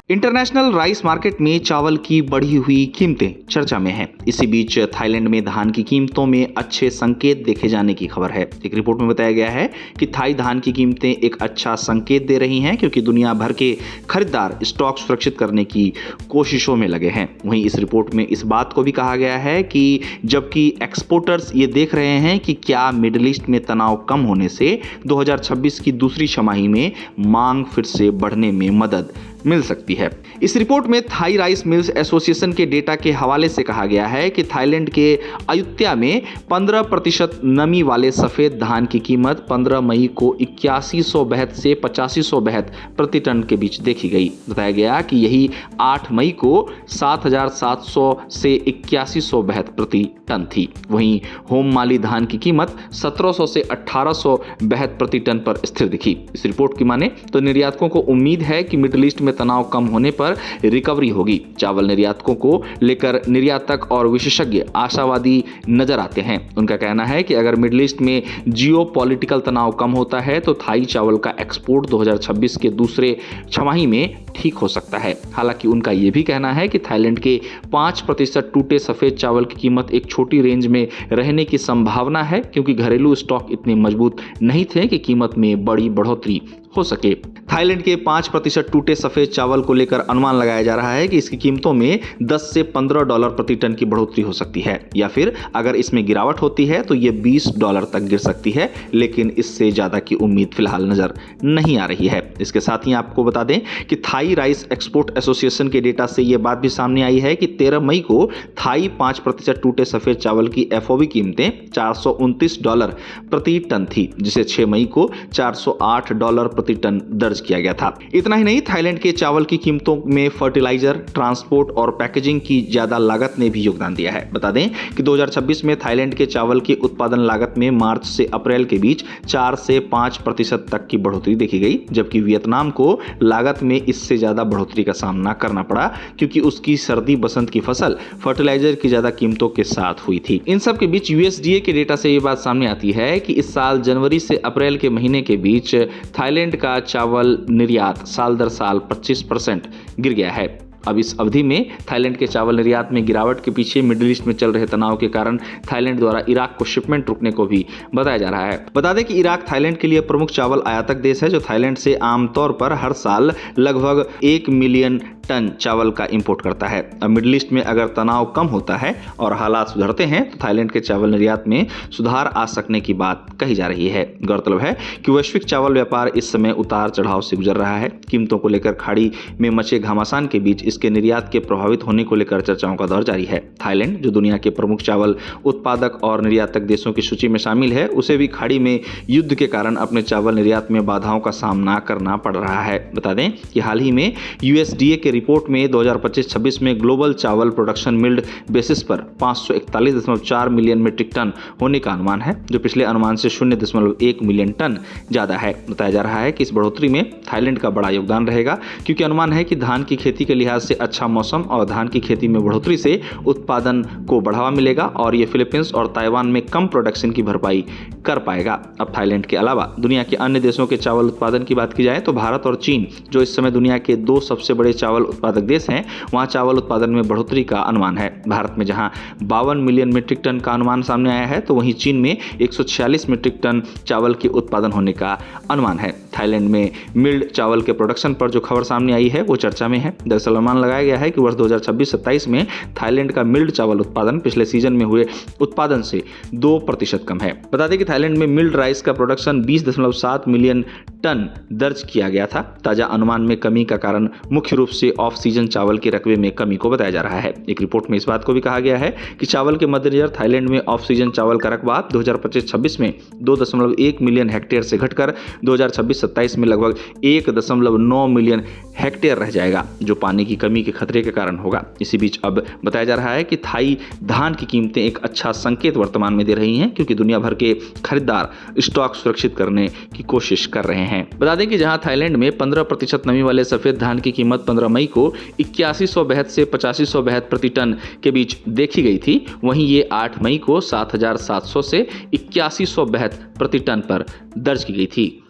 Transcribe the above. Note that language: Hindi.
इंटरनेशनल राइस मार्केट में चावल की बढ़ी हुई कीमतें चर्चा में हैं। इसी बीच थाईलैंड में धान की कीमतों में अच्छे संकेत देखे जाने की खबर है। एक रिपोर्ट में बताया गया है कि थाई धान की कीमतें एक अच्छा संकेत दे रही हैं, क्योंकि दुनिया भर के खरीदार स्टॉक सुरक्षित करने की कोशिशों में लगे हैं। वहीं इस रिपोर्ट में इस बात को भी कहा गया है कि जबकि एक्सपोर्टर्स ये देख रहे हैं कि क्या मिडिल ईस्ट में तनाव कम होने से 2026 की दूसरी छमाही में मांग फिर से बढ़ने में मदद मिल सकती है। इस रिपोर्ट में थाई राइस मिल्स एसोसिएशन के डेटा के हवाले से कहा गया है कि थाईलैंड के अयुत्या में 15% नमी वाले सफेद धान की कीमत 15 मई को 8172 से 8572 प्रति टन के बीच देखी गई। बताया गया कि यही 8 मई को 7700 से 8172 प्रति टन थी। वहीं होम माली धान की कीमत 1700 से 1872 प्रति टन पर स्थिर दिखी। इस रिपोर्ट की माने तो निर्यातकों को उम्मीद है कि मिडिल ईस्ट में तनाव कम होने पर रिकवरी होगी। चावल निर्यातकों को लेकर निर्यातक और विशेषज्ञ आशावादी नजर आते हैं। उनका कहना है कि अगर मिडिल ईस्ट में जियोपॉलिटिकल तनाव कम होता है तो थाई चावल का एक्सपोर्ट 2026 के दूसरे छमाही में ठीक हो सकता है। हालांकि उनका यह भी कहना है कि थाईलैंड के 5% टूटे सफेद चावल की कीमत एक छोटी रेंज में रहने की संभावना है, क्योंकि घरेलू स्टॉक इतने मजबूत नहीं थे कि कीमत में बड़ी बढ़ोतरी हो सके। थाईलैंड के 5% टूटे सफेद चावल को लेकर अनुमान लगाया जा रहा है कि इसकी कीमतों में 10 से $15 प्रति टन की बढ़ोतरी हो सकती है, या फिर अगर इसमें गिरावट होती है तो ये $20 तक गिर सकती है, लेकिन इससे ज्यादा की उम्मीद फिलहाल नजर नहीं आ रही है। इसके साथ ही आपको बता दें कि थाई राइस एक्सपोर्ट एसोसिएशन के डेटा से यह बात भी सामने आई है कि 13 मई को थाई 5% टूटे सफेद चावल की FOB कीमतें $429 प्रति टन थी, जिसे 6 मई को $408 प्रति टन दर्ज किया गया था। इतना ही नहीं, थाईलैंड के चावल की कीमतों में फर्टिलाइजर, ट्रांसपोर्ट और पैकेजिंग की ज्यादा लागत ने भी योगदान दिया है। बता दें कि 2026 में थाईलैंड के चावल की उत्पादन लागत में मार्च से अप्रैल के बीच 4 से 5% तक की बढ़ोतरी देखी गई, जबकि वियतनाम को लागत में इससे ज्यादा बढ़ोतरी का सामना करना पड़ा, क्योंकि उसकी सर्दी बसंत की फसल फर्टिलाइजर की ज्यादा कीमतों के साथ हुई थी। इन सब के बीच USDA के डेटा से ये बात सामने आती है कि इस साल जनवरी से अप्रैल के महीने के बीच थाईलैंड का चावल निर्यात साल दर साल 25% गिर गया है। अब इस अवधि में थाईलैंड के चावल निर्यात में गिरावट के पीछे मिडिल ईस्ट में चल रहे तनाव के कारण थाईलैंड द्वारा इराक को शिपमेंट रुकने को भी बताया जा रहा है। बता दें कि इराक थाईलैंड के लिए प्रमुख चावल आयातक देश है, जो थाईलैंड से आमतौर पर हर साल लगभग 1 मिलियन टन चावल का इंपोर्ट करता है। अब मिडिल ईस्ट में अगर तनाव कम होता है और हालात सुधरते हैं तो थाईलैंड के चावल निर्यात में सुधार आ सकने की बात कही जा रही है। गौरतलब है कि वैश्विक चावल व्यापार इस समय उतार चढ़ाव से गुजर रहा है। कीमतों को लेकर खाड़ी में मचे घमासान के बीच इसके निर्यात के प्रभावित होने को लेकर चर्चाओं का दौर जारी है। थाईलैंड, जो दुनिया के प्रमुख चावल उत्पादक और निर्यातक देशों की सूची में शामिल है, उसे भी खाड़ी में युद्ध के कारण अपने चावल निर्यात में बाधाओं का सामना करना पड़ रहा है। बता दें कि हाल ही में USDA के रिपोर्ट में 2025-26 में ग्लोबल चावल प्रोडक्शन मिल्ड बेसिस पर 541.4 मिलियन मीट्रिक टन होने का अनुमान है, जो पिछले अनुमान से 0.1 मिलियन टन ज्यादा है। बताया जा रहा है कि इस बढ़ोतरी में थाईलैंड का बड़ा योगदान रहेगा, क्योंकि अनुमान है कि धान की खेती के लिहाज से अच्छा मौसम और धान की खेती में बढ़ोतरी से उत्पादन को बढ़ावा मिलेगा और ये फिलीपींस और ताइवान में कम प्रोडक्शन की भरपाई कर पाएगा। अब थाईलैंड के अलावा दुनिया के अन्य देशों के चावल उत्पादन की बात की जाए तो भारत और चीन, जो इस समय दुनिया के 2 सबसे बड़े चावल उत्पादक देश हैं, वहां चावल उत्पादन में बढ़ोतरी का अनुमान है। भारत में जहां 52 मिलियन मीट्रिक टन का अनुमान सामने आया है, तो वहीं चीन में 146 मीट्रिक टन चावल के उत्पादन होने का अनुमान है। थाईलैंड में मिल्ड चावल के प्रोडक्शन पर जो खबर सामने आई है वो चर्चा में है। दरअसल अनुमान लगाया गया है कि वर्ष 2026-27 में थाईलैंड का मिल्ड चावल उत्पादन पिछले सीजन में हुए उत्पादन से 2% कम है। बता दें कि थाईलैंड में मिल्ड राइस का प्रोडक्शन 20.7 मिलियन टन दर्ज किया गया था। ताजा अनुमान में कमी का कारण मुख्य रूप से ऑफ सीजन चावल के रकबे में कमी को बताया जा रहा है। एक रिपोर्ट में इस बात को भी कहा गया है कि चावल के मद्देनजर थाईलैंड में ऑफ सीजन चावल का रकबा 2025-26 में 2.1 मिलियन हेक्टेयर से घटकर 2026-27 में लगभग 1.9 मिलियन हेक्टेयर रह जाएगा, जो पानी की कमी के खतरे के कारण होगा। इसी बीच अब बताया जा रहा है कि थाई धान की कीमतें एक अच्छा संकेत वर्तमान में दे रही हैं, क्योंकि दुनिया भर के खरीदार स्टॉक सुरक्षित करने की कोशिश कर रहे हैं। बता दें कि जहां थाईलैंड में 15% नमी वाले सफेद धान की कीमत 15 मई को 8172 से 8572 प्रति टन के बीच देखी गई थी, वहीं ये 8 मई को 7700 से 8172 प्रति टन पर दर्ज की गई थी।